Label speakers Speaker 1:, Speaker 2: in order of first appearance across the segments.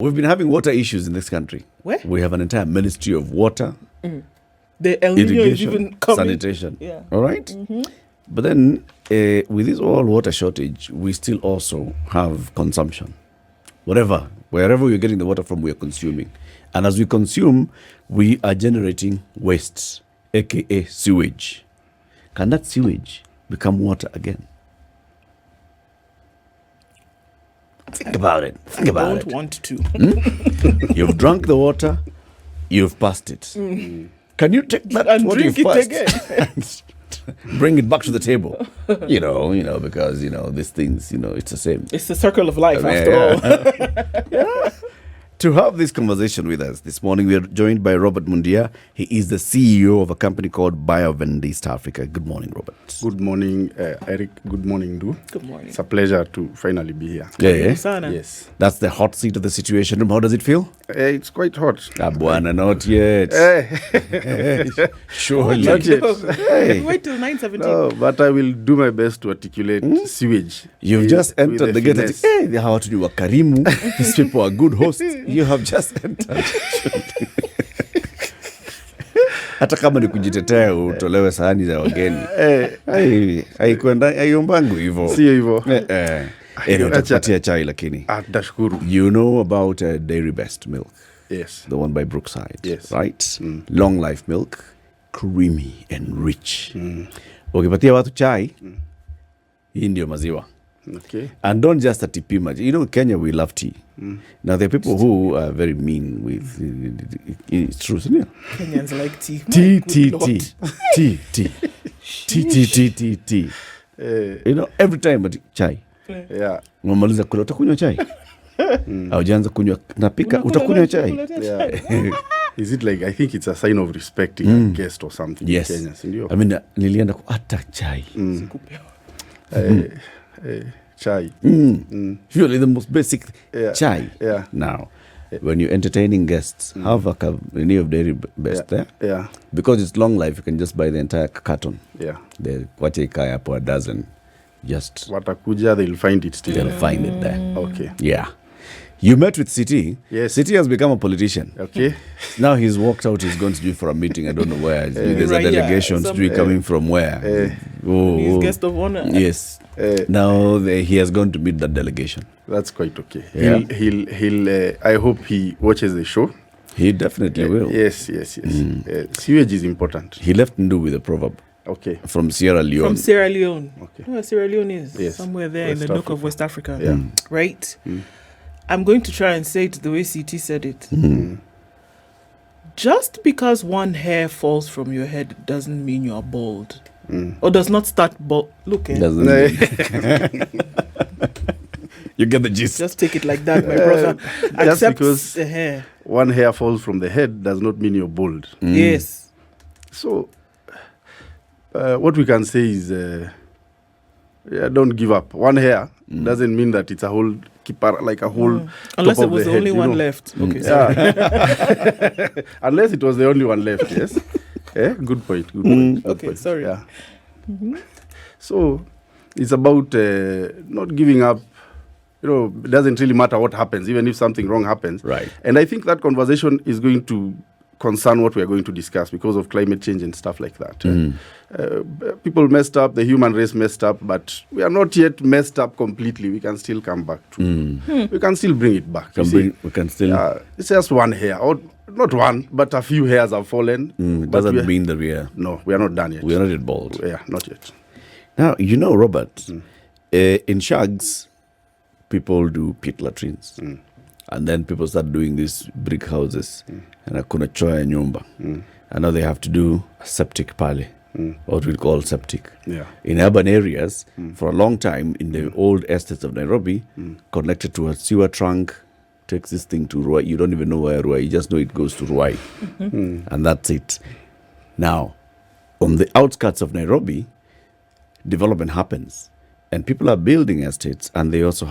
Speaker 1: We've been having water issues in this country.
Speaker 2: Where?
Speaker 1: We have an entire ministry of water,
Speaker 2: The El Nino is
Speaker 1: irrigation,
Speaker 2: even coming.
Speaker 1: sanitation.
Speaker 2: Yeah.
Speaker 1: All right? But then with this all water shortage, we still also have consumption. Wherever we're getting the water from, we are consuming. And as we consume, we are generating wastes, aka sewage. Can that sewage become water again? Think about it. Think about it.
Speaker 2: I don't want to.
Speaker 1: You've drunk the water, you've passed it. Can you take that
Speaker 2: And
Speaker 1: what
Speaker 2: drink
Speaker 1: you've
Speaker 2: it
Speaker 1: passed
Speaker 2: again.
Speaker 1: and bring it back to the table? Because these things, it's the same.
Speaker 2: It's the circle of life after all.
Speaker 1: To have this conversation with us this morning, we are joined by Robert Mundia. He is the CEO of a company called Biovend East Africa. Good morning, Robert.
Speaker 3: Good morning, Eric. Good morning, Du.
Speaker 2: Good morning.
Speaker 3: It's a pleasure to finally be here.
Speaker 1: Yeah.
Speaker 2: Sana.
Speaker 3: Yes.
Speaker 1: That's the hot seat of the situation room. How does it feel?
Speaker 3: It's quite hot.
Speaker 1: Bwana, not yet. Surely.
Speaker 3: Not yet.
Speaker 1: Hey.
Speaker 2: Wait till 9:17.
Speaker 3: No, but I will do my best to articulate sewage.
Speaker 1: You've just entered the gate.
Speaker 3: finesse.
Speaker 1: Hey, hawa watu ni wakarimu. These people are good hosts. You have just entered. Hata kama ni kujitetea utolewe sahani za wageni. Haiombangu hivyo.
Speaker 3: Sio hivyo.
Speaker 1: Utapatia chai lakini.
Speaker 3: Tashukuru.
Speaker 1: You know about Dairy Best milk.
Speaker 3: Yes.
Speaker 1: The one by Brookside.
Speaker 3: Yes.
Speaker 1: Right? Long life milk. Creamy and rich. Ukipatia watu chai, hii ndio maziwa.
Speaker 3: Okay.
Speaker 1: And don't just atipima. Kenya, we love tea. Now, there are people who are very mean with it's true, isn't it?
Speaker 2: Kenyans like tea.
Speaker 1: Tea. Every time but chai.
Speaker 3: Yeah.
Speaker 1: Unamaliza kula, utakunywa chai? Haujaanza kunywa, napika, utakunywa chai?
Speaker 3: Yeah. Is it like, I think it's a sign of respecting a guest or something
Speaker 1: Yes.
Speaker 3: in Kenya, sindio?
Speaker 1: I mean, nilienda hata chai.
Speaker 3: Chai.
Speaker 1: Surely the most basic chai.
Speaker 3: Yeah.
Speaker 1: Now, when you're entertaining guests, have a cup of Dairy Best there.
Speaker 3: Yeah.
Speaker 1: Because it's long life, you can just buy the entire carton.
Speaker 3: Yeah.
Speaker 1: The wache ikae hapo a dozen. Just
Speaker 3: Watakuja, they'll find it still.
Speaker 1: they'll find it there.
Speaker 3: Okay.
Speaker 1: Yeah. You met with City.
Speaker 3: Yes.
Speaker 1: City has become a politician.
Speaker 3: Okay.
Speaker 1: Now he's walked out. He's going to do for a meeting. I don't know where. There's
Speaker 2: Right,
Speaker 1: a delegation coming from where.
Speaker 2: He's guest of honor.
Speaker 1: Yes. Now he has gone to meet that delegation.
Speaker 3: That's quite okay.
Speaker 1: Yeah.
Speaker 3: He'll I hope he watches the show.
Speaker 1: He definitely will.
Speaker 3: Yes. Sewage is important.
Speaker 1: He left Ndu with a proverb
Speaker 3: Okay.
Speaker 1: from Sierra Leone.
Speaker 2: From Sierra Leone.
Speaker 3: Okay.
Speaker 2: You know where Sierra Leone is?
Speaker 3: Yes.
Speaker 2: Somewhere there
Speaker 3: West
Speaker 2: in the nook of
Speaker 3: Africa.
Speaker 2: West Africa.
Speaker 3: Yeah.
Speaker 2: Right? I'm going to try and say it the way CT said it. Just because one hair falls from your head doesn't mean you're bald. Or does not start bald. Look,
Speaker 1: Doesn't you get the gist?
Speaker 2: just take it like that, my brother.
Speaker 3: Just
Speaker 2: Accept
Speaker 3: because
Speaker 2: the hair.
Speaker 3: one hair falls from the head does not mean you're bald.
Speaker 2: Yes.
Speaker 3: So, what we can say is, don't give up. One hair doesn't mean that it's a whole like a whole.
Speaker 2: Unless
Speaker 3: top
Speaker 2: it
Speaker 3: of
Speaker 2: was
Speaker 3: the
Speaker 2: the
Speaker 3: head,
Speaker 2: only one left. Okay, sorry.
Speaker 3: Yeah. Unless it was the only one left. Yes. Good point. Good point. Good
Speaker 2: Okay,
Speaker 3: point.
Speaker 2: sorry.
Speaker 3: Yeah. So, it's about not giving up. It doesn't really matter what happens, even if something wrong happens.
Speaker 1: Right.
Speaker 3: And I think that conversation is going to concern what we are going to discuss because of climate change and stuff like that. People messed up, the human race messed up, but we are not yet messed up completely. We can still come back to we can still bring it back.
Speaker 1: We can still.
Speaker 3: It's just one hair, or not one, but a few hairs have fallen.
Speaker 1: It
Speaker 3: But
Speaker 1: doesn't mean that we are.
Speaker 3: No, we are not done yet.
Speaker 1: We are not yet bald.
Speaker 3: Yeah, not yet.
Speaker 1: Now, Robert, in Shags, people do pit latrines. And then people start doing these brick houses. And hakuna choo ya nyumba. And now they have to do septic pale. What we call septic.
Speaker 3: Yeah.
Speaker 1: In urban areas, for a long time, in the old estates of Nairobi, connected to a sewer trunk, takes this thing to Ruai. You don't even know where Ruai. You just know it goes to Ruai. And that's it. Now, on the outskirts of Nairobi, development happens. And people are building estates, and they also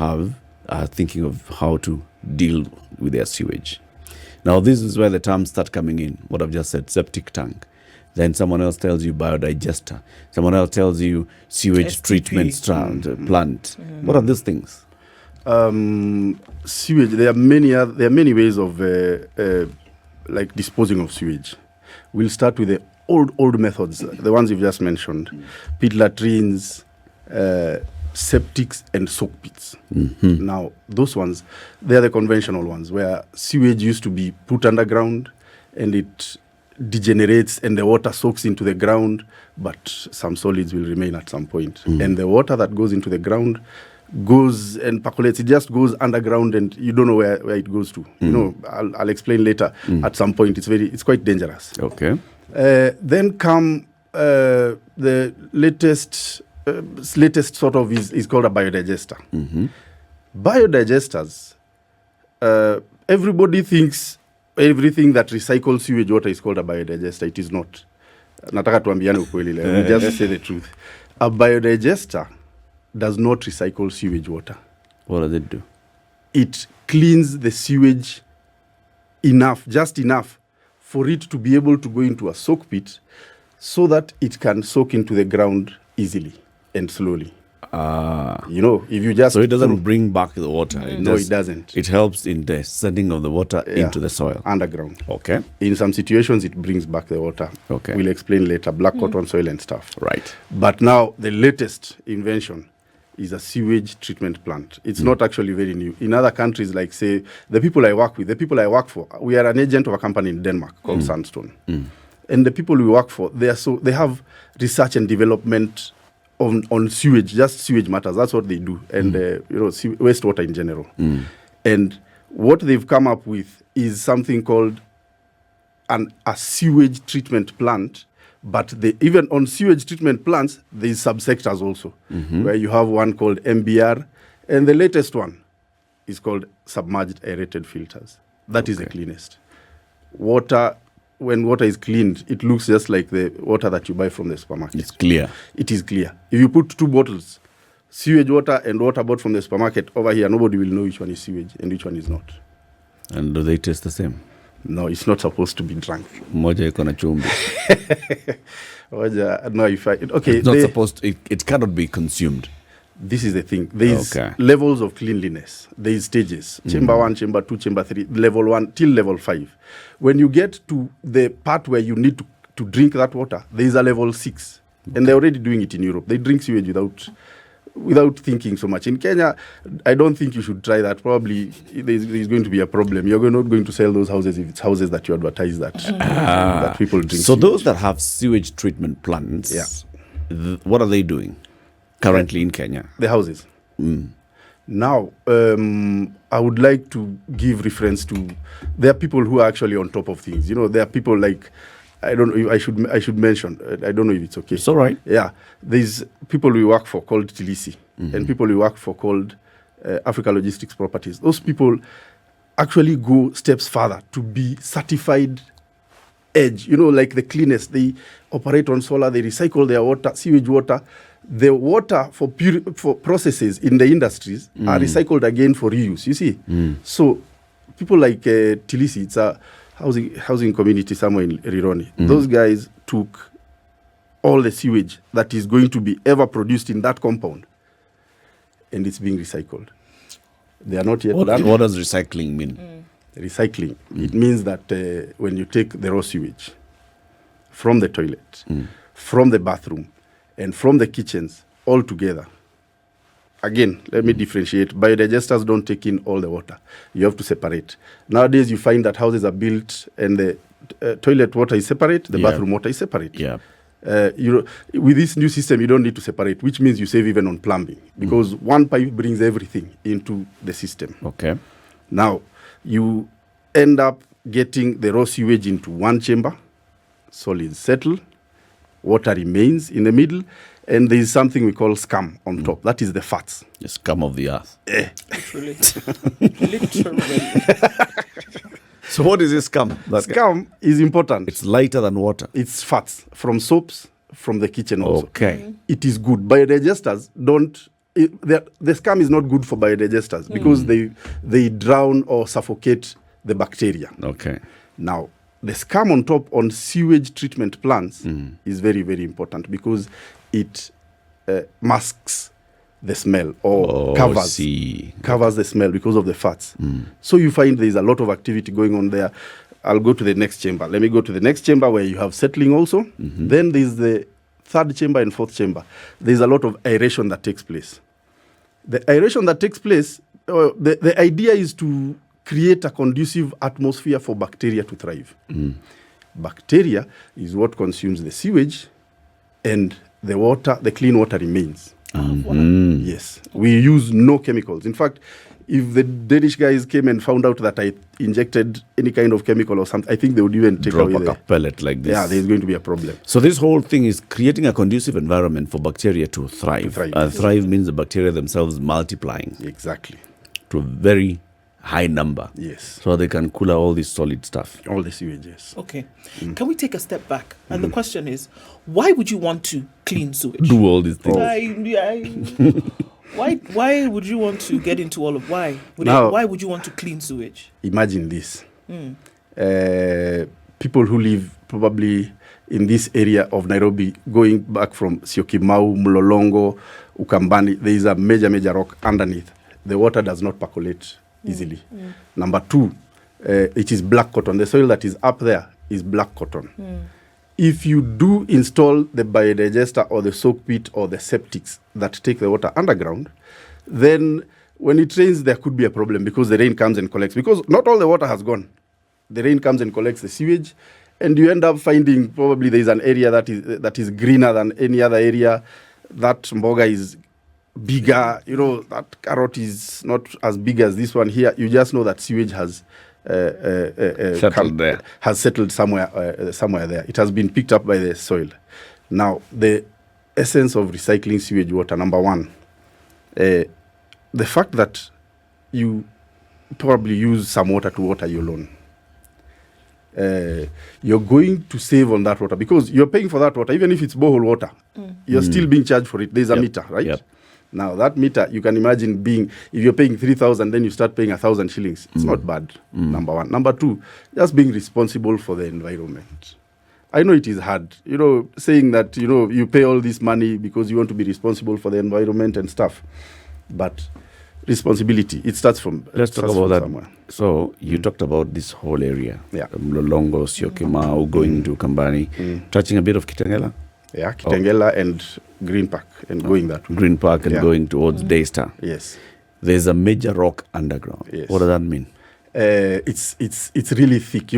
Speaker 1: are thinking of how to deal with their sewage. Now, this is where the terms start coming in. What I've just said, septic tank. Then someone else tells you biodigester. Someone else tells you sewage
Speaker 2: STP.
Speaker 1: treatment plant. What are these things?
Speaker 3: Sewage. There are many ways of like disposing of sewage. We'll start with the old methods, the ones you've just mentioned: pit latrines, septics, and soak pits. Now, those ones, they are the conventional ones where sewage used to be put underground and it degenerates and the water soaks into the ground, but some solids will remain at some point. And the water that goes into the ground goes and percolates. It just goes underground and you don't know where it goes to. You know, I'll explain later. At some point, it's quite dangerous.
Speaker 1: Okay.
Speaker 3: Then come the latest sort of is called a biodigester. Biodigesters, everybody thinks everything that recycles sewage water is called a biodigester. It is not. Nataka tuambiane ukweli leo. We just say the truth. A biodigester does not recycle sewage water.
Speaker 1: What does it do?
Speaker 3: It cleans the sewage just enough for it to be able to go into a soak pit so that it can soak into the ground easily and slowly. You know, if you just...
Speaker 1: So it doesn't bring back the water.
Speaker 3: No, it doesn't.
Speaker 1: It helps in the sending of the water into the soil.
Speaker 3: Underground.
Speaker 1: Okay.
Speaker 3: In some situations, it brings back the water.
Speaker 1: Okay.
Speaker 3: We'll explain later. Black cotton soil and stuff.
Speaker 1: Right.
Speaker 3: But now, the latest invention is a sewage treatment plant. It's not actually very new. In other countries, like, say, the people I work for, we are an agent of a company in Denmark called Sandstone. And the people we work for, they have research and development on sewage, just sewage matters. That's what they do. And, wastewater in general. And what they've come up with is something called a sewage treatment plant. But even on sewage treatment plants, there's subsectors also, where you have one called MBR. And the latest one is called submerged aerated filters. That is the cleanest. When water is cleaned, it looks just like the water that you buy from the supermarket.
Speaker 1: It's clear.
Speaker 3: It is clear. If you put two bottles, sewage water and water bought from the supermarket over here, nobody will know which one is sewage and which one is not.
Speaker 1: And do they taste the same?
Speaker 3: No, it's not supposed to be drunk.
Speaker 1: Moja iko na chumvi.
Speaker 3: No,
Speaker 1: it's not supposed to, it cannot be consumed.
Speaker 3: This is the thing. There is levels of cleanliness. There is stages. Chamber 1, chamber 2, chamber 3, level 1 till level 5. When you get to the part where you need to drink that water, there is a level 6. And they're already doing it in Europe. They drink sewage without thinking so much. In Kenya, I don't think you should try that. Probably there's going to be a problem. You're not going to sell those houses if it's houses that you advertise that people drink.
Speaker 1: So those that have sewage treatment plants, what are they doing currently in Kenya?
Speaker 3: The houses. Now, I would like to give reference to, there are people who are actually on top of things. You know, there are people like, I don't know if I should mention, I don't know if it's okay.
Speaker 1: It's all right.
Speaker 3: Yeah. There's people we work for called Tilisi and people we work for called Africa Logistics Properties. Those people actually go steps further to be certified edge, like the cleanest. They operate on solar, they recycle their water, sewage water. The water for processes in the industries are recycled again for reuse, you see. So people like Tilisi, it's a housing community somewhere in Rironi. Those guys took all the sewage that is going to be ever produced in that compound and it's being recycled. They are not yet done.
Speaker 1: What does recycling mean?
Speaker 3: Recycling, it means that when you take the raw sewage from the toilet, from the bathroom, and from the kitchens all together. Again, let me differentiate. Biodigesters don't take in all the water. You have to separate. Nowadays, you find that houses are built and the toilet water is separate, the bathroom water is separate.
Speaker 1: Yeah.
Speaker 3: With this new system, you don't need to separate, which means you save even on plumbing because one pipe brings everything into the system.
Speaker 1: Okay.
Speaker 3: Now, you end up getting the raw sewage into one chamber, solids settle, water remains in the middle, and there is something we call scum on top. That is the fats.
Speaker 1: The scum of the earth.
Speaker 2: Literally.
Speaker 1: So what is this scum?
Speaker 3: Scum is important.
Speaker 1: It's lighter than water.
Speaker 3: It's fats from soaps, from the kitchen also.
Speaker 1: Okay.
Speaker 3: It is good. Biodigesters don't... the scum is not good for biodigesters because they drown or suffocate the bacteria.
Speaker 1: Okay.
Speaker 3: Now, the scum on top on sewage treatment plants is very, very important because it masks the smell or covers the smell because of the fats.
Speaker 1: Mm.
Speaker 3: So you find there's a lot of activity going on there. I'll go to the next chamber. Let me go to the next chamber where you have settling also.
Speaker 1: Mm-hmm.
Speaker 3: Then there's the third chamber and fourth chamber. There's a lot of aeration that takes place. The aeration that takes place, the idea is to create a conducive atmosphere for bacteria to thrive.
Speaker 1: Mm.
Speaker 3: Bacteria is what consumes the sewage, and the water, the clean water remains.
Speaker 1: Mm.
Speaker 3: Yes, we use no chemicals. In fact, if the Danish guys came and found out that I injected any kind of chemical or something, I think they would even take
Speaker 1: Drop
Speaker 3: away
Speaker 1: a pellet like this.
Speaker 3: Yeah, there's going to be a problem.
Speaker 1: So this whole thing is creating a conducive environment for bacteria to thrive. Thrive means the bacteria themselves multiplying.
Speaker 3: Exactly.
Speaker 1: To a very high number.
Speaker 3: Yes.
Speaker 1: So they can cool out all this solid stuff.
Speaker 3: All the sewage, yes.
Speaker 2: Okay. Can we take a step back? And the question is, why would you want to clean sewage?
Speaker 1: Do all these things.
Speaker 2: Why would you want to get into all of why? Why would you want to clean sewage?
Speaker 3: Imagine this. People who live probably in this area of Nairobi, going back from Syokimau, Mlolongo, Ukambani, there is a major rock underneath. The water does not percolate easily. Number two, it is black cotton. The soil that is up there is black cotton. If you do install the biodigester or the soak pit or the septics that take the water underground, then when it rains, there could be a problem because the rain comes and collects. Because not all the water has gone. The rain comes and collects the sewage, and you end up finding probably there is an area that is greener than any other area. That mboga is bigger. You know, that carrot is not as big as this one here. You just know that sewage has settled somewhere there. It has been picked up by the soil. Now, the essence of recycling sewage water, number one, the fact that you probably use some water to water your lawn. You're going to save on that water because you're paying for that water, even if it's borehole water. You're still being charged for it. There's a meter, right?
Speaker 1: Yep.
Speaker 3: Now, that meter, you can imagine being, if you're paying 3,000, then you start paying 1,000 shillings. It's not bad, number one. Number two, just being responsible for the environment. I know it is hard, saying that, you pay all this money because you want to be responsible for the environment and stuff. But responsibility, it starts from
Speaker 1: Let's talk about that.
Speaker 3: Somewhere.
Speaker 1: So you talked about this whole area.
Speaker 3: Yeah.
Speaker 1: Mlolongo, Syokimau, going to Kambani, touching a bit of Kitengela.
Speaker 3: Yeah, Kitengela and Green Park and going that way.
Speaker 1: Green Park and going towards Daystar.
Speaker 3: Yes.
Speaker 1: There's a major rock underground.
Speaker 3: Yes.
Speaker 1: What does that mean?
Speaker 3: It's really thick.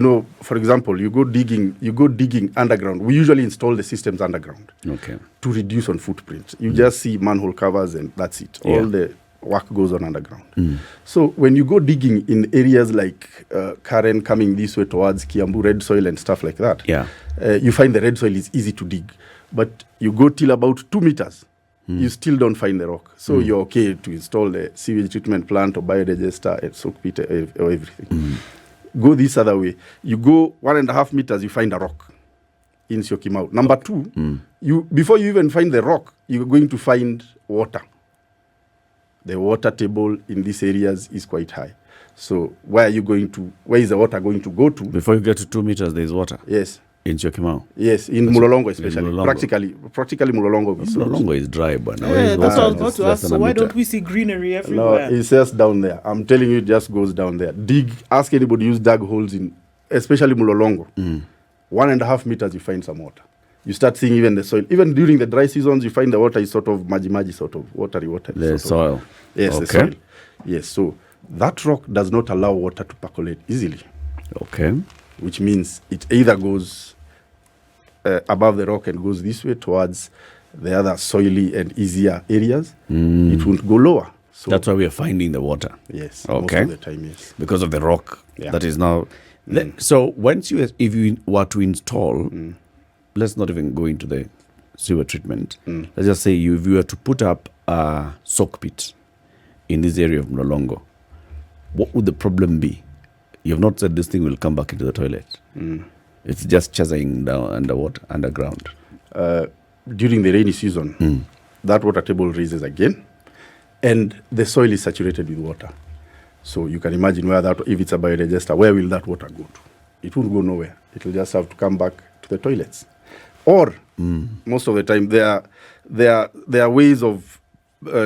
Speaker 3: For example, you go digging underground. We usually install the systems underground.
Speaker 1: Okay.
Speaker 3: To reduce on footprint. You just see manhole covers and that's it. All the work goes on underground. So when you go digging in areas like Karen coming this way towards Kiambu, red soil and stuff like that, you find the red soil is easy to dig. But you go till about 2 meters, you still don't find the rock. So you're okay to install the sewage treatment plant or biodigester and soak pit or everything. Go this other way. You go 1.5 meters, you find a rock in Syokimau. Number two, before you even find the rock, you're going to find water. The water table in these areas is quite high. So where is the water going to go to?
Speaker 1: Before you get to 2 meters, there's water.
Speaker 3: Yes.
Speaker 1: In Syokimau?
Speaker 3: Yes, in Mlolongo especially.
Speaker 1: Mlolongo.
Speaker 3: Practically Mlolongo.
Speaker 1: Mlolongo is dry, but
Speaker 2: that's what I was about to ask. So why don't we see greenery everywhere?
Speaker 3: No, it's just down there. I'm telling you, it just goes down there. Ask anybody who's dug holes in, especially Mlolongo. 1.5 meters, you find some water. You start seeing even the soil. Even during the dry seasons, you find the water is sort of maji, sort of watery.
Speaker 1: The soil.
Speaker 3: Yes, the soil. Yes, so that rock does not allow water to percolate easily.
Speaker 1: Okay.
Speaker 3: Which means it either goes above the rock and goes this way towards the other soily and easier areas. It won't go lower. So
Speaker 1: that's why we are finding the water.
Speaker 3: Yes.
Speaker 1: Okay.
Speaker 3: Most of the time, yes.
Speaker 1: Because of the rock that is now. So if you were to install, let's not even go into the sewer treatment. Let's just say if you were to put up a soak pit in this area of Mlolongo, what would the problem be? You have not said this thing will come back into the toilet. It's just chasing down underground.
Speaker 3: During the rainy season, that water table raises again, and the soil is saturated with water. So you can imagine if it's a biodigester, where will that water go to? It won't go nowhere. It will just have to come back to the toilets. Or most of the time, there are ways of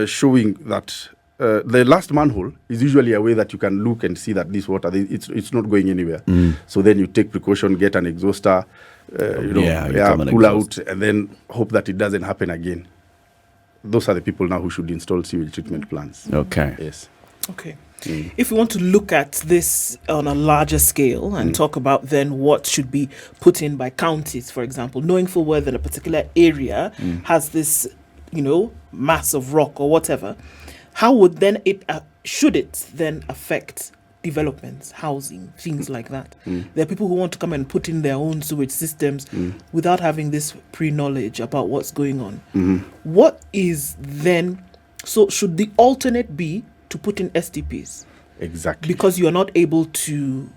Speaker 3: showing that the last manhole is usually a way that you can look and see that this water, it's not going anywhere. So then you take precaution, get an exhauster, pull out, and then hope that it doesn't happen again. Those are the people now who should install sewage treatment plants.
Speaker 1: Okay.
Speaker 3: Yes.
Speaker 2: Okay. If we want to look at this on a larger scale and talk about then what should be put in by counties, for example, knowing full well that a particular area has this, mass of rock or whatever, how would then should it then affect developments, housing, things like that? There are people who want to come and put in their own sewage systems without having this pre-knowledge about what's going on. What is then, so should the alternate be to put in STPs?
Speaker 3: Exactly.
Speaker 2: Because you are not able to,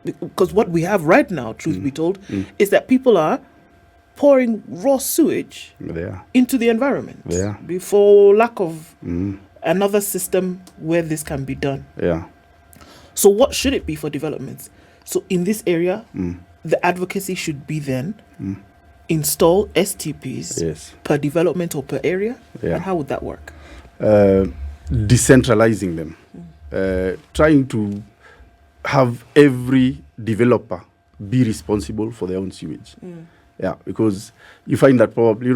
Speaker 2: because what we have right now, truth be told, is that people are pouring raw sewage into the environment before lack of another system where this can be done.
Speaker 3: Yeah.
Speaker 2: So what should it be for developments? So in this area, the advocacy should be then install STPs per development or per area.
Speaker 3: Yeah.
Speaker 2: And how would that work?
Speaker 3: Decentralizing them, trying to have every developer be responsible for their own sewage. Yeah, because you find that probably,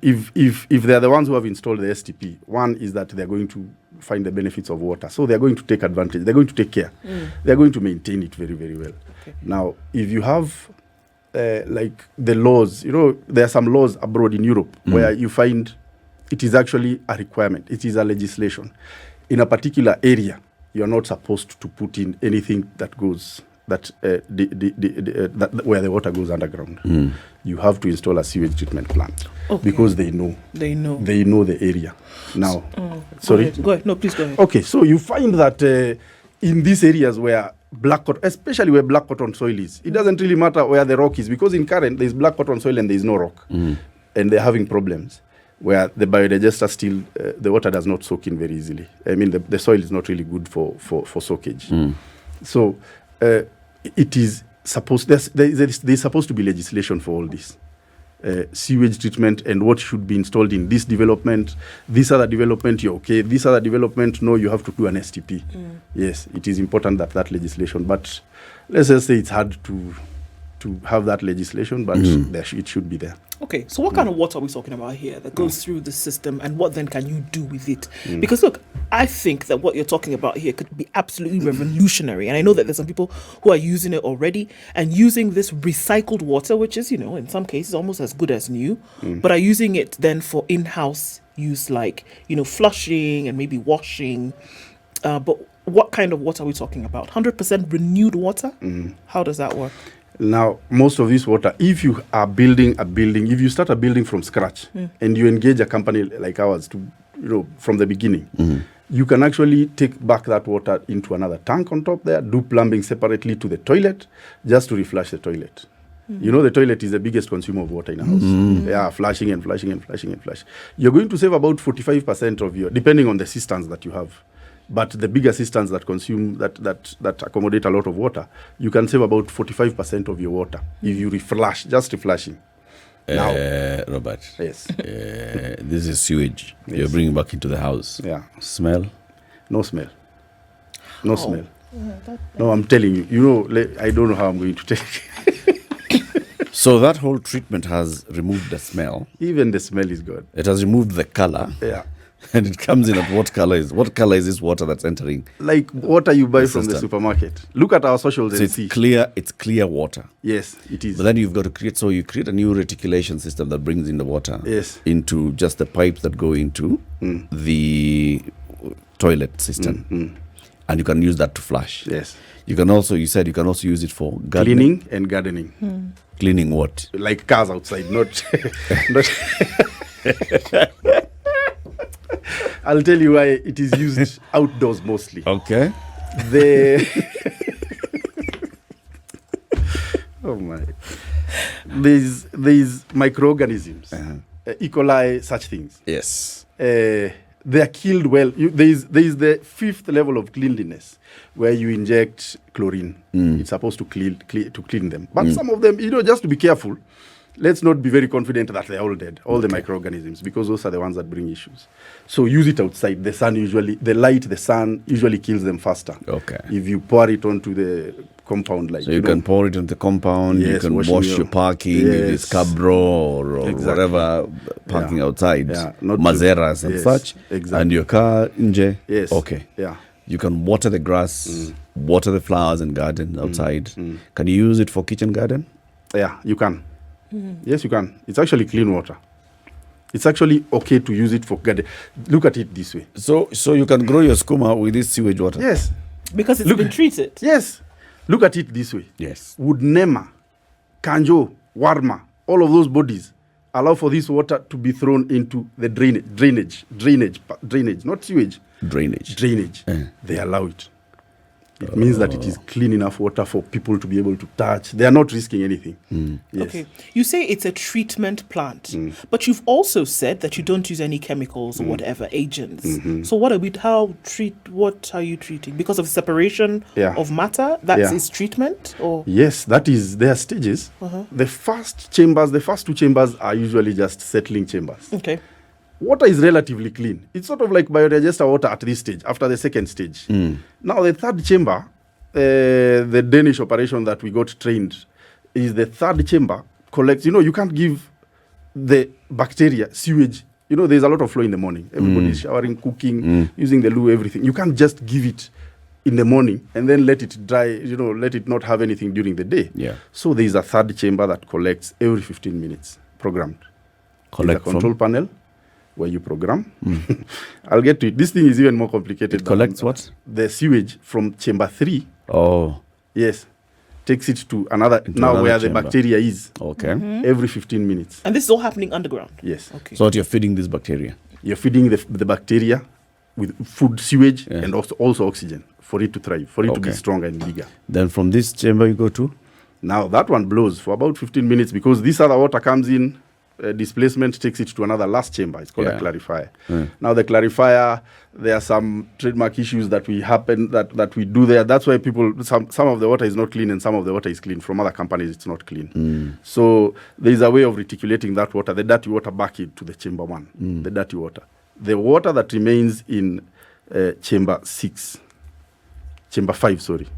Speaker 3: if they're the ones who have installed the STP, one is that they're going to find the benefits of water. So they're going to take advantage. They're going to take care. They're going to maintain it very, very well. Okay. Now, if you have like the laws, there are some laws abroad in Europe where you find it is actually a requirement. It is a legislation. In a particular area, you're not supposed to put in anything that goes that where the water goes underground. You have to install a sewage treatment plant because they know the area. Now, sorry.
Speaker 2: Go ahead. No, please go ahead.
Speaker 3: Okay, so you find that in these areas where black cotton, especially where black cotton soil is, it doesn't really matter where the rock is, because in current there's black cotton soil and there's no rock, and they're having problems where the biodigester still the water does not soak in very easily. I mean, the soil is not really good for soakage. So it is supposed there's supposed to be legislation for all this. Sewage treatment and what should be installed in this development. This other development, you're okay. This other development, no, you have to do an STP. Yes, it is important that legislation, but let's just say it's hard to have that legislation, but it should be there.
Speaker 2: Okay, so what kind of water are we talking about here that goes through the system, and what then can you do with it? Because look, I think that what you're talking about here could be absolutely revolutionary, and I know that there's some people who are using it already and using this recycled water, which is, in some cases almost as good as new, but are using it then for in-house use, like, flushing and maybe washing. But what kind of water are we talking about? 100% renewed water? How does that work?
Speaker 3: Now, most of this water, if you are building a building, if you start a building from scratch and you engage a company like ours to, from the beginning, you can actually take back that water into another tank on top there, do plumbing separately to the toilet, just to reflush the toilet. The toilet is the biggest consumer of water in a house. Yeah, flushing and flushing and flushing and flush. You're going to save about 45% of your, depending on the cisterns that you have. But the bigger cisterns that consume, that accommodate a lot of water, you can save about 45% of your water if you reflush, just reflushing. Now,
Speaker 1: Robert.
Speaker 3: Yes.
Speaker 1: This is sewage.
Speaker 3: Yes.
Speaker 1: You're bringing back into the house.
Speaker 3: Yeah.
Speaker 1: Smell?
Speaker 3: No smell. No smell. No, I'm telling you. I don't know how I'm going to take it.
Speaker 1: So that whole treatment has removed the smell.
Speaker 3: Even the smell is good.
Speaker 1: It has removed the color.
Speaker 3: Yeah.
Speaker 1: And it comes in at what color is? What color is this water that's entering?
Speaker 3: Like water you buy from the supermarket. Look at our socials and see.
Speaker 1: It's clear water.
Speaker 3: Yes, it is.
Speaker 1: But then you've got to create a new reticulation system that brings in the water into just the pipes that go into the toilet system. And you can use that to flush.
Speaker 3: Yes.
Speaker 1: You said you can also use it for gardening.
Speaker 3: Cleaning and gardening.
Speaker 1: Cleaning what?
Speaker 3: Like cars outside, not I'll tell you why it is used outdoors mostly.
Speaker 1: Okay.
Speaker 3: Oh my. There's microorganisms, E. coli, such things.
Speaker 1: Yes.
Speaker 3: They are killed well. There's the 5th level of cleanliness where you inject chlorine. It's supposed to clean them. But some of them, just to be careful, let's not be very confident that they're all dead, all the microorganisms, because those are the ones that bring issues. So use it outside. The sun usually kills them faster.
Speaker 1: Okay.
Speaker 3: If you pour it onto the compound, like
Speaker 1: so you can pour it on the compound.
Speaker 3: Yes,
Speaker 1: you can wash your parking, if it's Cabro or whatever parking outside, Mazeras and such, and your car inje.
Speaker 3: Yes.
Speaker 1: Okay.
Speaker 3: Yeah.
Speaker 1: You can water the grass, water the flowers and garden outside. Can you use it for kitchen garden?
Speaker 3: Yeah, you can. Yes, you can. It's actually clean water. It's actually okay to use it for garden. Look at it this way.
Speaker 1: So you can grow your skuma with this sewage water?
Speaker 3: Yes.
Speaker 2: Because it's been treated?
Speaker 3: Yes. Look at it this way.
Speaker 1: Yes.
Speaker 3: Would Nema, Kanjo, Warma, all of those bodies allow for this water to be thrown into the drainage, not sewage. Drainage. They allow it. It means that it is clean enough water for people to be able to touch. They are not risking anything. Yes.
Speaker 2: Okay. You say it's a treatment plant, but you've also said that you don't use any chemicals or whatever agents. So what are you treating? Because of separation of matter, that is treatment? Or
Speaker 3: yes, that is their stages. The first two chambers are usually just settling chambers.
Speaker 2: Okay.
Speaker 3: Water is relatively clean. It's sort of like biodigester water at this stage, after the second stage. Now, the third chamber, the Danish operation that we got trained, is the third chamber collects. You can't give the bacteria sewage. There's a lot of flow in the morning. Everybody's showering, cooking, using the loo, everything. You can't just give it in the morning and then let it dry, let it not have anything during the day.
Speaker 1: Yeah.
Speaker 3: So there's a third chamber that collects every 15 minutes, programmed. Collect a control panel where you program. I'll get to it. This thing is even more complicated.
Speaker 1: It collects what?
Speaker 3: The sewage from chamber 3.
Speaker 1: Oh.
Speaker 3: Yes. Takes it to another, where the bacteria is.
Speaker 1: Okay.
Speaker 3: Every 15 minutes.
Speaker 2: And this is all happening underground?
Speaker 3: Yes.
Speaker 2: Okay.
Speaker 1: So you're feeding this bacteria?
Speaker 3: You're feeding the bacteria with food, sewage, and also oxygen for it to thrive, for it to be stronger and bigger.
Speaker 1: Then from this chamber you go to?
Speaker 3: Now that one blows for about 15 minutes because this other water comes in, displacement takes it to another last chamber. It's called a clarifier. Now the clarifier, there are some trademark issues that we do there. That's why some of the water is not clean and some of the water is clean. From other companies, it's not clean. So there is a way of reticulating that water, the dirty water, back into the chamber 1, the dirty water. The water that remains in chamber 5,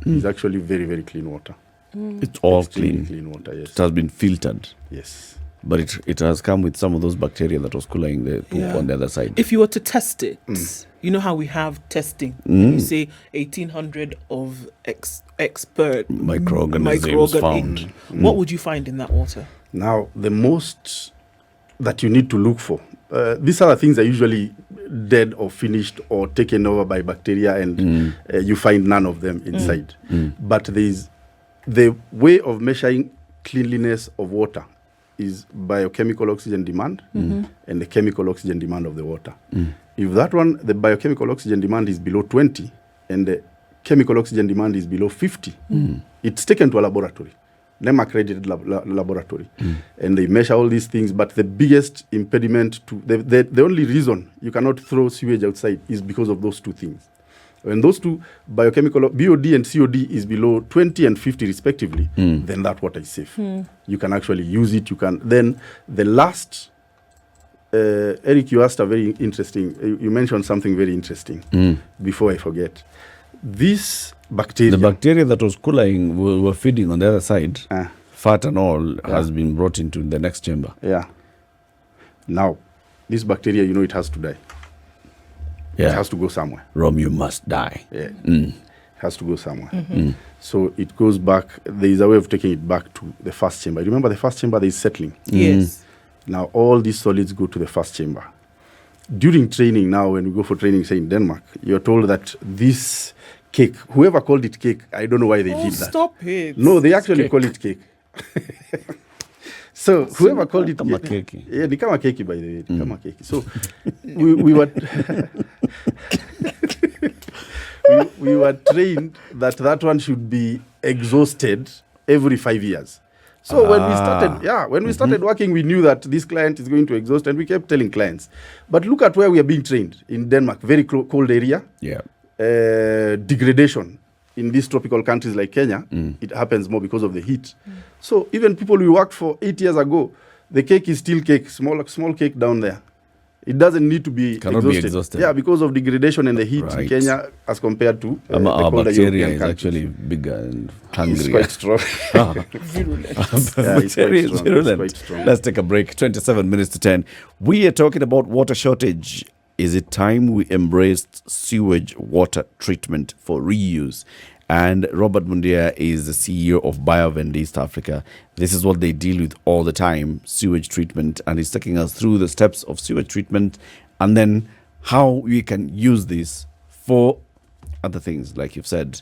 Speaker 3: is actually very, very clean water.
Speaker 1: It's all clean.
Speaker 3: Clean water, yes.
Speaker 1: It has been filtered.
Speaker 3: Yes.
Speaker 1: But it has come with some of those bacteria that was cooling the poop on the other side.
Speaker 2: If you were to test it, you know how we have testing. You say 1,800 of expert
Speaker 1: microorganisms found.
Speaker 2: What would you find in that water?
Speaker 3: Now, the most that you need to look for, these other things are usually dead or finished or taken over by bacteria, and you find none of them inside. But there is the way of measuring cleanliness of water is biochemical oxygen demand and the chemical oxygen demand of the water. If that one, the biochemical oxygen demand is below 20 and the chemical oxygen demand is below 50, it's taken to a laboratory, NEM-accredited laboratory, and they measure all these things. But the biggest impediment to the only reason you cannot throw sewage outside is because of those two things. When those two biochemical, BOD and COD, is below 20 and 50 respectively, then that water is safe. You can actually use it. Then the last, Eric, you asked a very interesting, you mentioned something very interesting before I forget. This bacteria.
Speaker 1: The bacteria that was cooling, were feeding on the other side, fat and all, has been brought into the next chamber.
Speaker 3: Yeah. Now, this bacteria, it has to die.
Speaker 1: Yeah.
Speaker 3: It has to go somewhere.
Speaker 1: Rome, you must die.
Speaker 3: Yeah. It has to go somewhere. So it goes back. There is a way of taking it back to the first chamber. Remember, the first chamber, there is settling.
Speaker 2: Yes.
Speaker 3: Now, all these solids go to the first chamber. During training now, when we go for training, say in Denmark, you're told that this cake, whoever called it cake, I don't know why they did that.
Speaker 2: Stop it.
Speaker 3: No, they actually call it cake. So whoever called it
Speaker 1: keki.
Speaker 3: Yeah, ni kama keki, by the way. Ni kama keki. So we were we were trained that one should be exhausted every 5 years. So when we started working, we knew that this client is going to exhaust, and we kept telling clients. But look at where we are being trained in Denmark, very cold area.
Speaker 1: Yeah.
Speaker 3: Degradation in these tropical countries like Kenya, it happens more because of the heat. So even people we worked for 8 years ago, the cake is still cake, small cake down there. It doesn't need to be
Speaker 1: Cannot be exhausted.
Speaker 3: Yeah, because of degradation and the heat in Kenya as compared to the
Speaker 1: our
Speaker 3: colder
Speaker 1: bacteria
Speaker 3: European
Speaker 1: is
Speaker 3: countries.
Speaker 1: actually bigger and
Speaker 3: It's
Speaker 1: hungrier.
Speaker 3: quite strong.
Speaker 2: Virulent.
Speaker 3: Yeah, it's
Speaker 1: Bacteria
Speaker 3: quite
Speaker 1: is
Speaker 3: strong.
Speaker 1: virulent.
Speaker 3: It's quite strong.
Speaker 1: Let's take a break. 27 minutes to 10. We are talking about water shortage. Is it time we embraced sewage water treatment for reuse? And Robert Mundia is the CEO of Biovend East Africa. This is what they deal with all the time, sewage treatment. And he's taking us through the steps of sewage treatment and then how we can use this for other things, like you've said,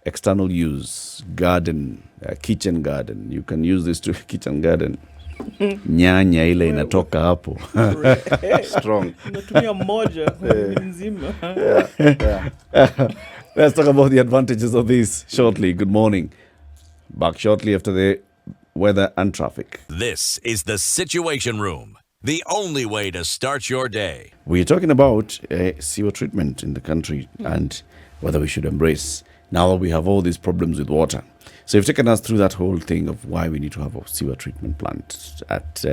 Speaker 1: external use, garden, kitchen garden. You can use this to kitchen garden. Nyanya ile inatoka hapo.
Speaker 3: Strong.
Speaker 2: Unatumia moja nzima.
Speaker 1: Let's talk about the advantages of this shortly. Good morning. Back shortly after the weather and traffic.
Speaker 4: This is the Situation Room, the only way to start your day.
Speaker 1: We're talking about sewer treatment in the country and whether we should embrace now that we have all these problems with water. So you've taken us through that whole thing of why we need to have a sewer treatment plant at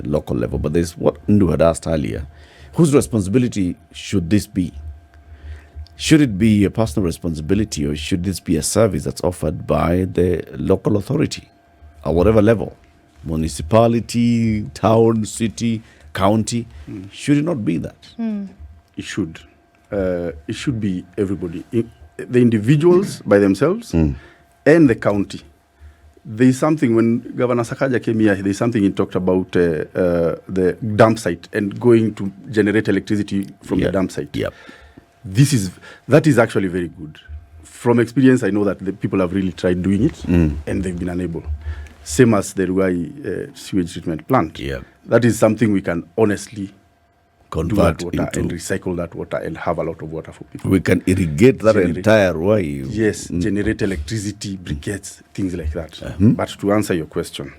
Speaker 1: local level. But there's what Ndu had asked earlier. Whose responsibility should this be? Should it be a personal responsibility or should this be a service that's offered by the local authority at whatever level? Municipality, town, city, county. Should it not be that?
Speaker 3: It should. It should be everybody. The individuals by themselves and the county. There's something, when Governor Sakaja came here, there's something he talked about the dump site and going to generate electricity from the dump site.
Speaker 1: Yep.
Speaker 3: That is actually very good. From experience, I know that the people have really tried doing it and they've been unable. Same as the Ruai sewage treatment plant.
Speaker 1: Yeah.
Speaker 3: That is something we can honestly
Speaker 1: Convert
Speaker 3: do that water and
Speaker 1: into.
Speaker 3: recycle that water and have a lot of water for people.
Speaker 1: We can irrigate that
Speaker 3: Generate.
Speaker 1: entire way.
Speaker 3: Yes, generate electricity, briquettes, things like that. But to answer your question,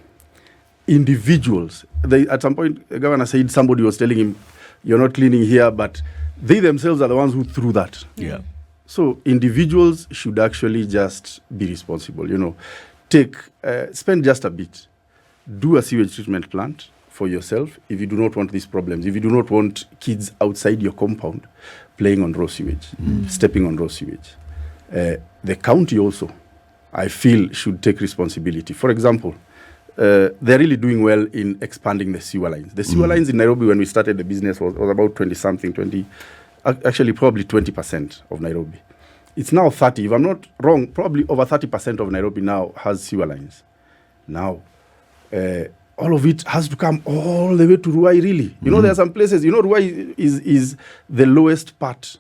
Speaker 3: individuals, at some point, the governor said somebody was telling him, you're not cleaning here, but they themselves are the ones who threw that.
Speaker 1: Yeah.
Speaker 3: So individuals should actually just be responsible, spend just a bit. Do a sewage treatment plant for yourself if you do not want these problems. If you do not want kids outside your compound playing on raw sewage, stepping on raw sewage. The county also, I feel, should take responsibility. For example, they're really doing well in expanding the sewer lines. The sewer lines in Nairobi, when we started the business, was about 20, actually probably 20% of Nairobi. It's now 30. If I'm not wrong, probably over 30% of Nairobi now has sewer lines. Now, all of it has to come all the way to Ruai, really. There are some places, Ruai is the lowest part.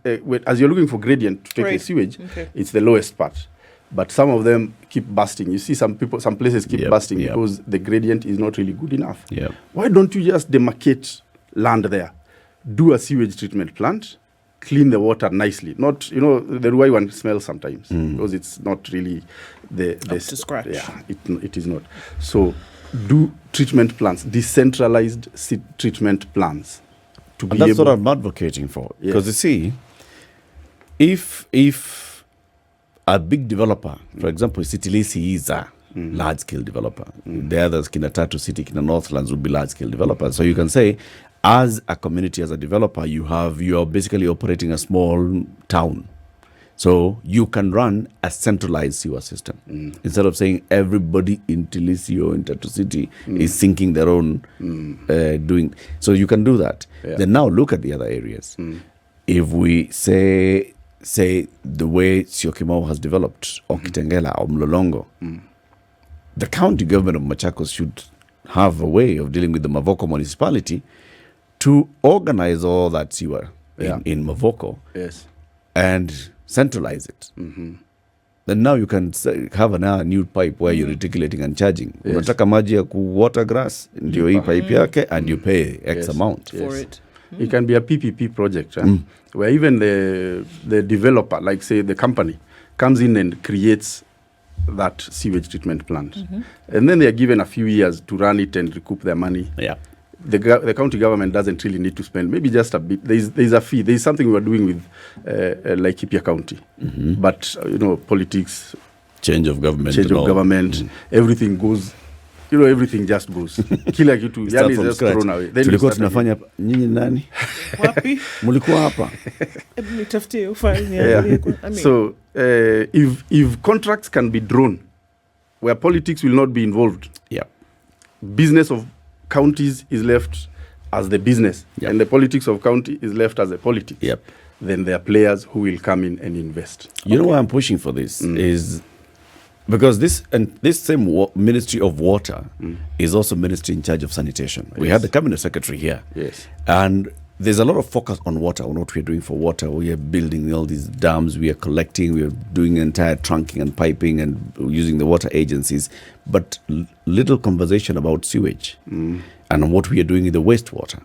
Speaker 3: As you're looking for gradient to take the sewage, it's the lowest part. But some of them keep busting. You see some places keep busting because the gradient is not really good enough.
Speaker 1: Yep.
Speaker 3: Why don't you just demarcate land there? Do a sewage treatment plant, clean the water nicely. Not, the Ruai one smells sometimes because it's not really
Speaker 2: Up to scratch.
Speaker 3: Yeah, it is not. So do treatment plants, decentralized treatment plants.
Speaker 1: And that's what I'm advocating for. Because you see, if a big developer, for example, City Lisi is a large-scale developer. The others, Kina Tatu City, Kina Northlands would be large-scale developers. So you can say, as a community, as a developer, you are basically operating a small town. So you can run a centralized sewer system. Instead of saying everybody in Tilisi or in Tatu City is sinking their own doing. So you can do that.
Speaker 3: Yeah.
Speaker 1: Then now look at the other areas. If we say the way Syokimau has developed, or Kitengela, or Mlolongo, the county government of Machakos should have a way of dealing with the Mavoko municipality to organize all that sewer in Mavoko and centralize it. Then now you can have a new pipe where you're reticulating and charging. Unataka maji ya water grass, ndio hii pipe yake, and you pay X amount.
Speaker 2: For it.
Speaker 3: It can be a PPP project where even the developer, like say the company, comes in and creates that sewage treatment plant. And then they are given a few years to run it and recoup their money.
Speaker 1: Yeah.
Speaker 3: the county government doesn't really need to spend, maybe just a bit. There's a fee. There's something we're doing with Laikipia County. But, politics,
Speaker 1: change of government,
Speaker 3: everything goes, everything just goes. Kila kitu, yani is just thrown away. Then
Speaker 1: tulikuwa tunafanya hapa, nyinyi nani?
Speaker 2: Wapi?
Speaker 1: Mulikuwa hapa.
Speaker 2: Nitafutie ufanye.
Speaker 3: Yeah. So, if contracts can be drawn, where politics will not be involved, business of counties is left as the business, and the politics of county is left as the politics. Then there are players who will come in and invest.
Speaker 1: You know why I'm pushing for this is because this same Ministry of Water is also ministry in charge of sanitation. We had the cabinet secretary here, and there's a lot of focus on water, on what we're doing for water. We are building all these dams, we are collecting, we are doing entire trunking and piping and using the water agencies, but little conversation about sewage and what we are doing in the wastewater.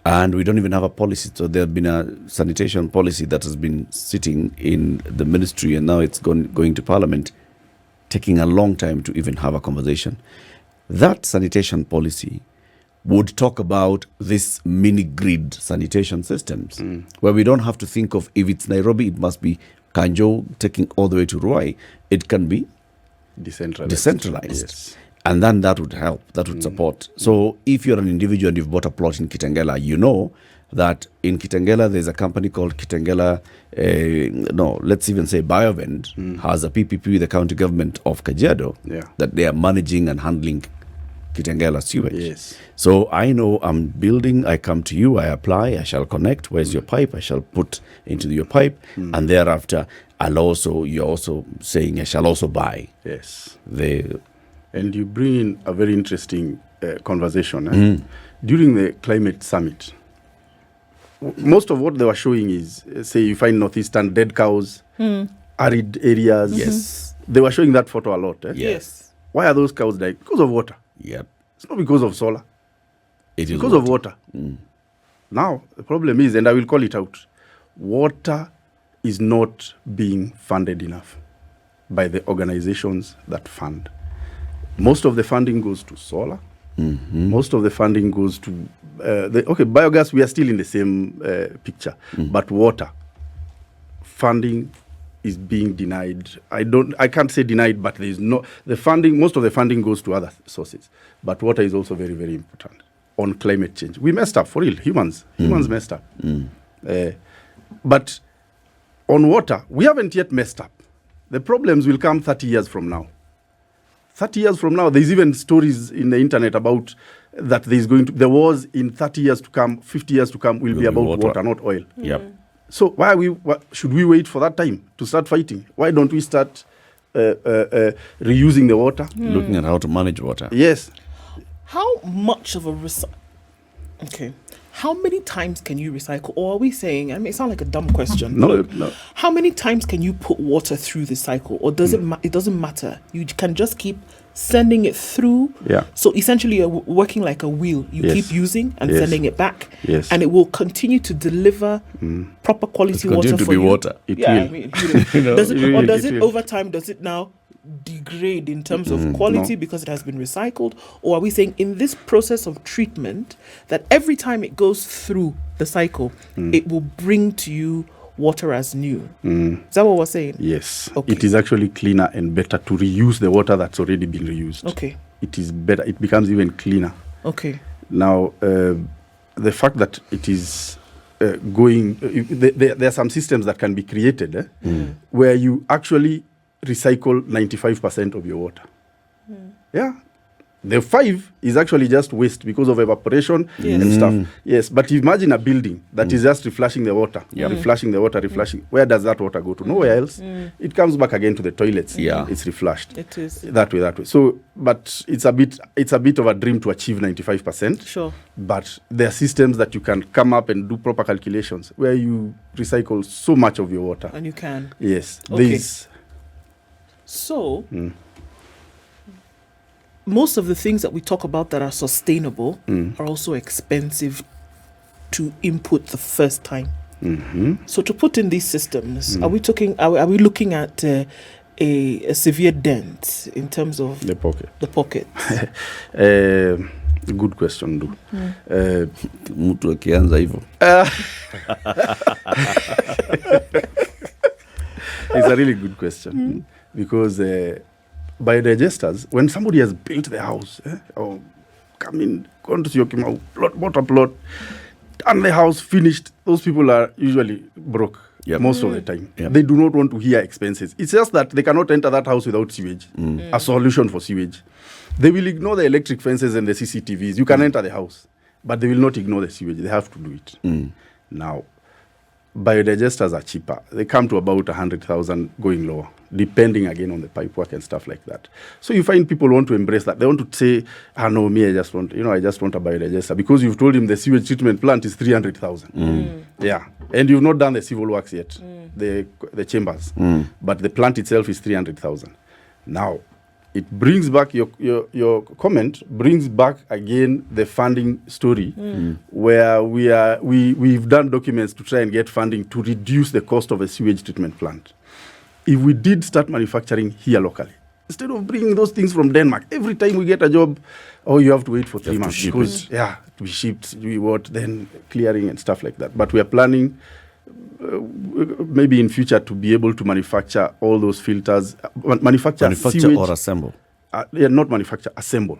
Speaker 1: And we don't even have a policy. So there has been a sanitation policy that has been sitting in the ministry, and now it's going to Parliament, taking a long time to even have a conversation. That sanitation policy would talk about this mini grid sanitation systems, where we don't have to think of, if it's Nairobi, it must be Kanjo taking all the way to Ruai. It can be decentralized. Yes. And then that would help, that would support. So if you're an individual and you've bought a plot in Kitengela, you know that in Kitengela, there's a company called Kitengela, let's even say Biovend, has a PPP with the county government of Kajiado that they are managing and handling Kitengela sewage.
Speaker 3: Yes.
Speaker 1: So I know I'm building, I come to you, I apply, I shall connect. Where's your pipe? I shall put into your pipe. And thereafter, you're also saying I shall also buy.
Speaker 3: Yes.
Speaker 1: And
Speaker 3: you bring in a very interesting conversation. During the climate summit, most of what they were showing is, say you find northeastern dead cows, arid areas.
Speaker 1: Yes.
Speaker 3: They were showing that photo a lot.
Speaker 2: Yes.
Speaker 3: Why are those cows dying? Because of water. It's not because of solar. It's because of water. Now, the problem is, and I will call it out, water is not being funded enough by the organizations that fund. Most of the funding goes to solar. Most of the funding goes to biogas. We are still in the same picture, but water funding is being denied. I can't say denied, but there is no the funding. Most of the funding goes to other sources, but water is also very, very important on climate change. We messed up for real. Humans messed up, but on water we haven't yet messed up. The problems will come 30 years from now. 30 years from now, there's even stories in the internet about that there was in 30 years to come, 50 years to come will be about water, not oil. So should we wait for that time to start fighting? Why don't we start reusing the water?
Speaker 1: Looking at how to manage water.
Speaker 3: Yes.
Speaker 2: How much of a how many times can you recycle? Or are we saying, it sounds like a dumb question.
Speaker 3: No.
Speaker 2: How many times can you put water through the cycle? Or does it doesn't matter? You can just keep sending it through. So essentially you're working like a wheel. You keep using and sending it back. And it will continue to deliver proper quality water for you.
Speaker 1: Water.
Speaker 3: It will.
Speaker 2: Does it over time, does it now degrade in terms of quality because it has been recycled? Or are we saying in this process of treatment that every time it goes through the cycle, it will bring to you water as new? Is that what we're saying?
Speaker 3: Yes. Okay. It is actually cleaner and better to reuse the water that's already been reused.
Speaker 2: Okay.
Speaker 3: It is better. It becomes even cleaner.
Speaker 2: Okay.
Speaker 3: Now, the fact that it is there are some systems that can be created where you actually recycle 95% of your water. The 5 is actually just waste because of evaporation and stuff. Yes, but imagine a building that is just reflashing the water, reflashing. Where does that water go to? Nowhere else. It comes back again to the toilets. It's reflashed.
Speaker 2: It is
Speaker 3: that way. So, but it's a bit of a dream to achieve 95%.
Speaker 2: Sure.
Speaker 3: But there are systems that you can come up and do proper calculations where you recycle so much of your water.
Speaker 2: And you can.
Speaker 3: Yes.
Speaker 2: Okay. So, most of the things that we talk about that are sustainable are also expensive to input the first time. So to put in these systems, are we looking at a severe dent in terms of
Speaker 3: the pocket?
Speaker 2: The pocket.
Speaker 3: Good question, do.
Speaker 1: Mtu akianza hivyo.
Speaker 3: It's a really good question because biodigesters, when somebody has built the house, or come in, gone to Syokimau, bought a plot, done the house, finished, those people are usually broke.
Speaker 1: Yep.
Speaker 3: Most of the time.
Speaker 1: Yep.
Speaker 3: They do not want to hear expenses. It's just that they cannot enter that house without sewage, a solution for sewage. They will ignore the electric fences and the CCTVs. You can enter the house, but they will not ignore the sewage. They have to do it. Now, biodigesters are cheaper. They come to about 100,000 going lower, depending again on the pipe work and stuff like that. So you find people want to embrace that. They want to say, no, me, I just want a biodigester. Because you've told him the sewage treatment plant is 300,000. Yeah. And you've not done the civil works yet, the chambers. But the plant itself is 300,000. Now, it brings back your comment, brings back again the funding story where we've done documents to try and get funding to reduce the cost of a sewage treatment plant. If we did start manufacturing here locally, instead of bringing those things from Denmark, every time we get a job, you have to wait for 3 months because to be shipped, then clearing and stuff like that. But we are planning maybe in future to be able to manufacture all those filters, manufacture sewage,
Speaker 1: or assemble.
Speaker 3: Not manufacture, assemble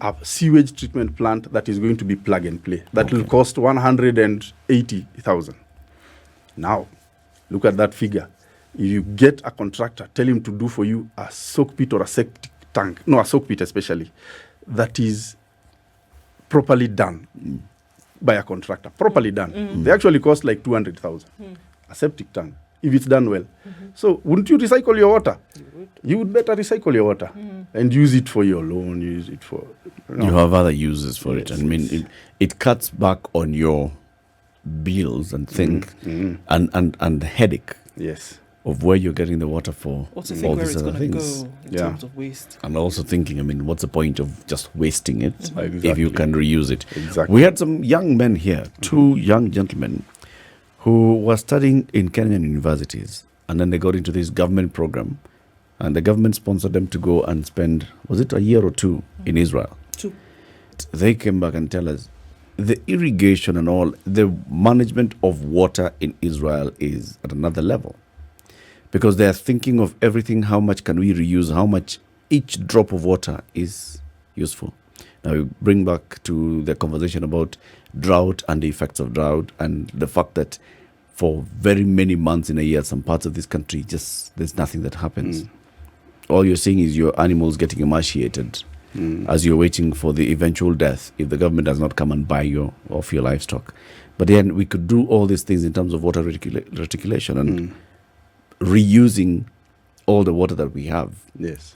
Speaker 3: a sewage treatment plant that is going to be plug and play. That will cost 180,000. Now, look at that figure. If you get a contractor, tell him to do for you a soak pit or a septic tank, a soak pit especially, that is properly done by a contractor, properly done. They actually cost like 200,000. A septic tank, if it's done well. So wouldn't you recycle your water? You would better recycle your water and use it for your lawn, use it for...
Speaker 1: You have other uses for it. I mean, it cuts back on your bills and and headache.
Speaker 3: Yes.
Speaker 1: Of where you're getting the water for
Speaker 2: Also
Speaker 1: all
Speaker 2: think where
Speaker 1: these
Speaker 2: it's
Speaker 1: other
Speaker 2: going to
Speaker 1: things.
Speaker 2: go in terms of waste.
Speaker 1: And also thinking, what's the point of just wasting it
Speaker 3: Exactly.
Speaker 1: if you can reuse it?
Speaker 3: Exactly.
Speaker 1: We had some young men here, 2 young gentlemen, who were studying in Kenyan universities. And then they got into this government program. And the government sponsored them to go and spend, was it a year or 2 in Israel?
Speaker 2: 2.
Speaker 1: They came back and tell us the irrigation and all, the management of water in Israel is at another level. Because they are thinking of everything, how much can we reuse, how much each drop of water is useful. Now we bring back to the conversation about drought and the effects of drought and the fact that for very many months in a year, some parts of this country, just there's nothing that happens. All you're seeing is your animals getting emaciated as you're waiting for the eventual death if the government does not come and buy your livestock. But then we could do all these things in terms of water reticulation and reusing all the water that we have.
Speaker 3: Yes.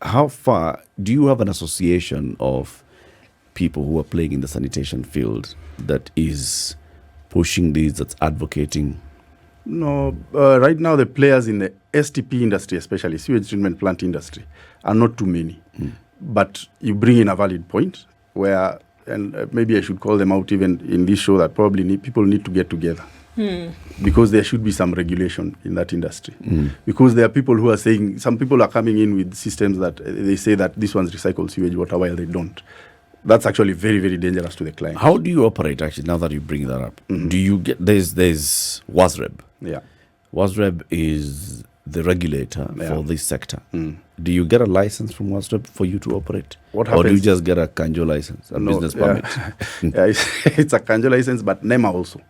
Speaker 1: How far do you have an association of people who are playing in the sanitation field that is pushing these, that's advocating?
Speaker 3: No, right now the players in the STP industry, especially sewage treatment plant industry, are not too many. But you bring in a valid point where, and maybe I should call them out even in this show, that probably people need to get together. Because there should be some regulation in that industry. Because there are people who are saying, some people are coming in with systems that they say that this one's recycled sewage water while they don't. That's actually very, very dangerous to the client.
Speaker 1: How do you operate, actually, now that you bring that up? Do you get, there's WASREB.
Speaker 3: Yeah.
Speaker 1: WASREB is the regulator for this sector. Do you get a license from WASREB for you to operate?
Speaker 3: What
Speaker 1: or do you
Speaker 3: happens-
Speaker 1: just get a Kanjo license, a business permit?
Speaker 3: It's a Kanjo license, but NEMA also.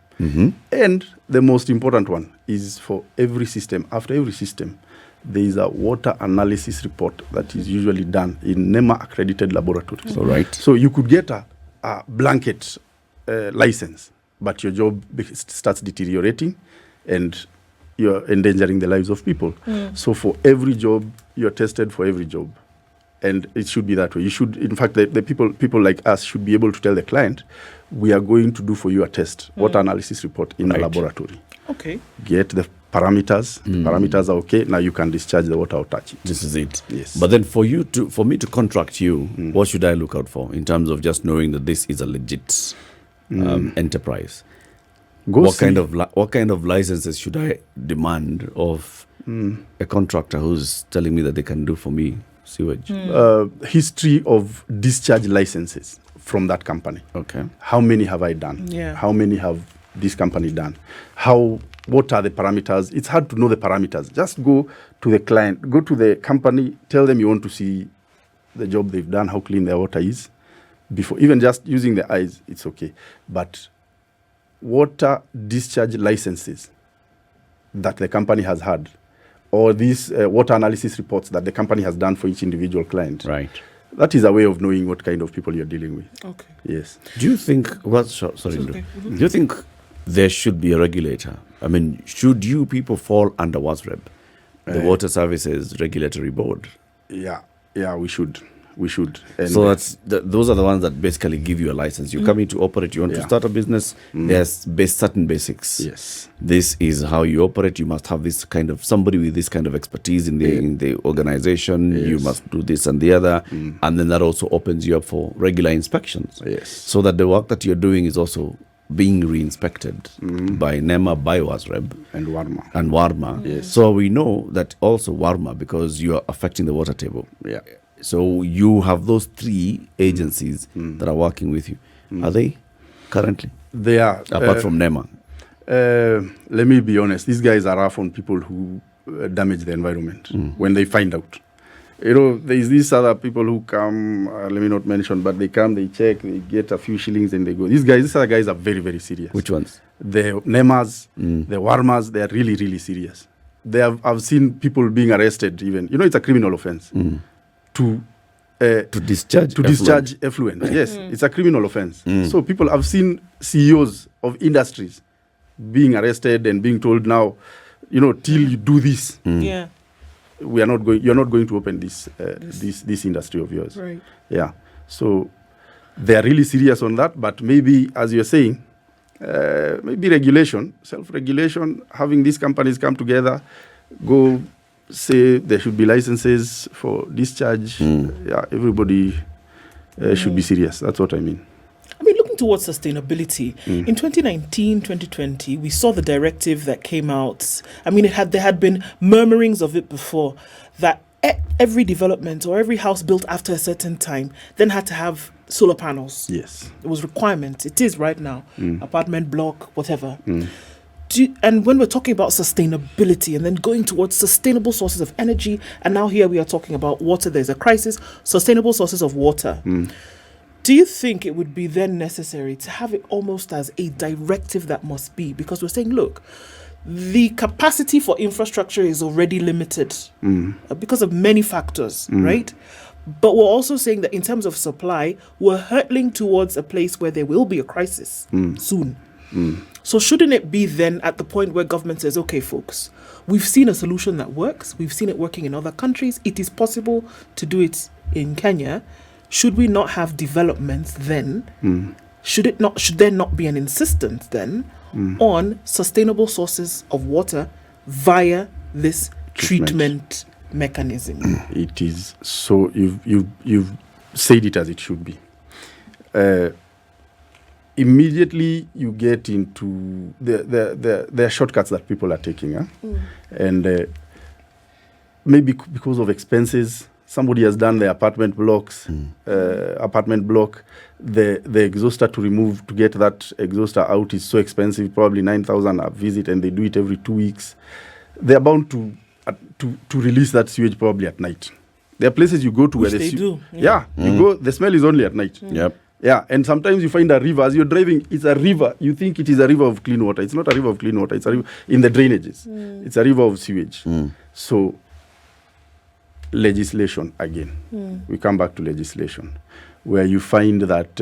Speaker 3: And the most important one is for every system. After every system, there is a water analysis report that is usually done in NEMA accredited laboratories.
Speaker 1: All right.
Speaker 3: So you could get a blanket license, but your job starts deteriorating and you're endangering the lives of people. So for every job, you're tested for every job. And it should be that way. You should, in fact, the people like us should be able to tell the client, we are going to do for you a test, water analysis report in a laboratory.
Speaker 2: Okay.
Speaker 3: Get the parameters. The parameters are okay. Now you can discharge the water or touch it.
Speaker 1: This is it.
Speaker 3: Yes.
Speaker 1: But then for me to contract you, what should I look out for in terms of just knowing that this is a legit enterprise? What kind of licenses should I demand of a contractor who's telling me that they can do for me Sewage.
Speaker 3: History of discharge licenses from that company.
Speaker 1: Okay.
Speaker 3: How many have I done?
Speaker 2: Yeah.
Speaker 3: How many have this company done? What are the parameters? It's hard to know the parameters. Just go to the client, go to the company, tell them you want to see the job they've done, how clean their water is. Before even just using the eyes, it's okay. But water discharge licenses that the company has had, or these water analysis reports that the company has done for each individual client.
Speaker 1: Right.
Speaker 3: That is a way of knowing what kind of people you're dealing with.
Speaker 2: Okay.
Speaker 3: Yes.
Speaker 1: Do you think, sorry,
Speaker 2: okay.
Speaker 1: do you think there should be a regulator? I mean, should you people fall under WASREB, the Water Services Regulatory Board?
Speaker 3: Yeah, we should. And
Speaker 1: So those are the ones that basically give you a license. You come in to operate, you want to start a business, there's certain basics.
Speaker 3: yes.
Speaker 1: This is how you operate. You must have this kind of somebody with this kind of expertise in the organization. You
Speaker 3: Yes.
Speaker 1: must do this and the other. And then that also opens you up for regular inspections.
Speaker 3: Yes.
Speaker 1: So that the work that you're doing is also being re-inspected by NEMA, by WASREB,
Speaker 3: And Warma.
Speaker 1: and WARMA.
Speaker 3: Yes.
Speaker 1: So we know that also WARMA, because you are affecting the water table.
Speaker 3: Yeah.
Speaker 1: So you have those three agencies that are working with you. Are they currently?
Speaker 3: They are.
Speaker 1: Apart from NEMA?
Speaker 3: Let me be honest. These guys are rough on people who damage the environment when they find out. You know, there is these other people who come, let me not mention, but they come, they check, they get a few shillings and they go. These other guys are very, very serious.
Speaker 1: Which ones?
Speaker 3: The NEMAs, the Warmas, they are really, really serious. I've seen people being arrested even. You know, it's a criminal offense to discharge effluent. Yes, it's a criminal offense. So I've seen CEOs of industries being arrested and being told now, you know, till you do this,
Speaker 2: Yeah.
Speaker 3: you're not going to open this industry of yours.
Speaker 2: Right.
Speaker 3: Yeah. So they are really serious on that, but maybe, as you're saying, maybe regulation, self-regulation, having these companies come together, go say there should be licenses for discharge. Yeah, everybody should be serious. That's what I mean.
Speaker 2: I mean, looking towards sustainability, in 2019, 2020, we saw the directive that came out. I mean, there had been murmurings of it before, that every development or every house built after a certain time then had to have solar panels.
Speaker 3: Yes.
Speaker 2: It was requirement. It is right now. Apartment block, whatever. And when we're talking about sustainability and then going towards sustainable sources of energy, and now here we are talking about water, there's a crisis, sustainable sources of water. Do you think it would be then necessary to have it almost as a directive that must be? Because we're saying, look, the capacity for infrastructure is already limited because of many factors, right? But we're also saying that in terms of supply, we're hurtling towards a place where there will be a crisis soon. So shouldn't it be then at the point where government says, okay, folks, we've seen a solution that works. We've seen it working in other countries. It is possible to do it in Kenya. Should we not have developments then? Should there not be an insistence then on sustainable sources of water via this treatment mechanism?
Speaker 3: It is so. You've said it as it should be. Immediately you get into the shortcuts that people are taking, and maybe because of expenses, somebody has done the apartment block, the exhauster to get that exhauster out is so expensive, probably 9,000 a visit, and they do it every 2 weeks. They are bound to release that sewage probably at night. There are places you go to where
Speaker 2: they do.
Speaker 3: Yeah, you go. The smell is only at night.
Speaker 1: Yep.
Speaker 3: Yeah, and sometimes you find a river. As you're driving, it's a river. You think it is a river of clean water. It's not a river of clean water. It's a river in the drainages. It's a river of sewage. So, legislation again. We come back to legislation, where you find that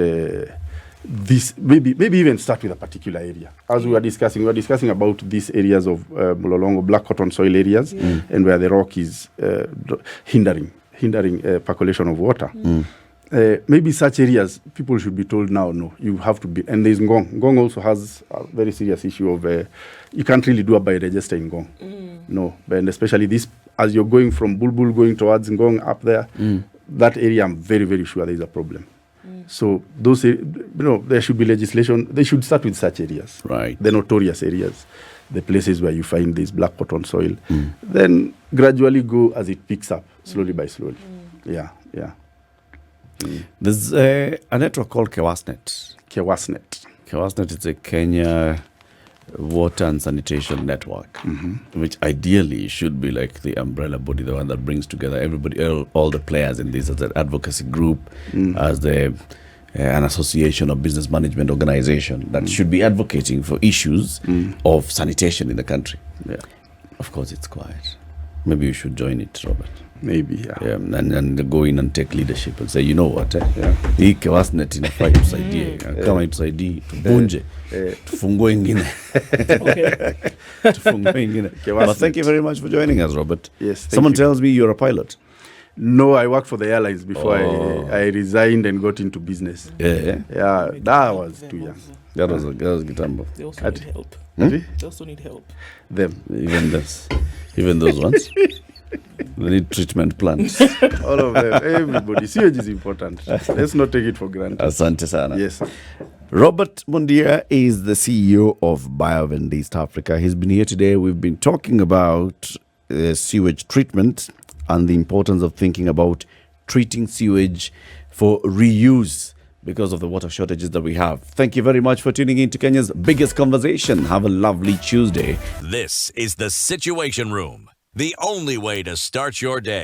Speaker 3: this maybe even start with a particular area. As we were discussing about these areas of Mulolongo, black cotton soil areas, and where the rock is hindering percolation of water. Maybe such areas, people should be told now, no, you have to be. And there's Ngong. Ngong also has a very serious issue of you can't really do a by-register in Ngong. No, and especially this, as you're going from Bulbul going towards Ngong up there, that area, I'm very, very sure there is a problem. So those, there should be legislation. They should start with such areas,
Speaker 1: Right.
Speaker 3: the notorious areas, the places where you find this black cotton soil. Then gradually go as it picks up, slowly by slowly. Yeah, yeah.
Speaker 1: There's a network called Kewasnet.
Speaker 3: Kewasnet.
Speaker 1: Kewasnet is a Kenya water and sanitation network, which ideally should be like the umbrella body, the one that brings together everybody, all the players in this as an advocacy group, as an association or business management organization that should be advocating for issues of sanitation in the country.
Speaker 3: Yeah,
Speaker 1: Of course, it's quiet. Maybe you should join it, Robert.
Speaker 3: maybe. Yeah.
Speaker 1: Yeah, and go in and take leadership and say, you know what,
Speaker 3: Yeah.
Speaker 1: hii Kewasnet inafaa itusaidie, kama itusaidii tuvunje, tufungue ingine.
Speaker 2: Okay.
Speaker 1: Tufungue ingine.
Speaker 3: Kewasnet.
Speaker 1: But thank you very much for joining us, Robert.
Speaker 3: Yes, thank
Speaker 1: Someone
Speaker 3: you.
Speaker 1: tells me you're a pilot.
Speaker 3: No, I worked for the airlines before
Speaker 1: Oh.
Speaker 3: I resigned and got into business.
Speaker 1: Yeah,
Speaker 3: Yeah, that was too young.
Speaker 1: that was Gitambo.
Speaker 2: They also
Speaker 3: At-
Speaker 2: need help.
Speaker 3: Maybe
Speaker 2: They also need help.
Speaker 3: them.
Speaker 1: Even those ones. They need treatment plans.
Speaker 3: All of them. Everybody. Sewage is important. Let's not take it for granted.
Speaker 1: Asante sana.
Speaker 3: Yes.
Speaker 1: Robert Mundia is the CEO of Biovend East Africa. He's been here today. We've been talking about sewage treatment and the importance of thinking about treating sewage for reuse because of the water shortages that we have. Thank you very much for tuning in to Kenya's biggest conversation. Have a lovely Tuesday.
Speaker 4: This is the Situation Room, the only way to start your day.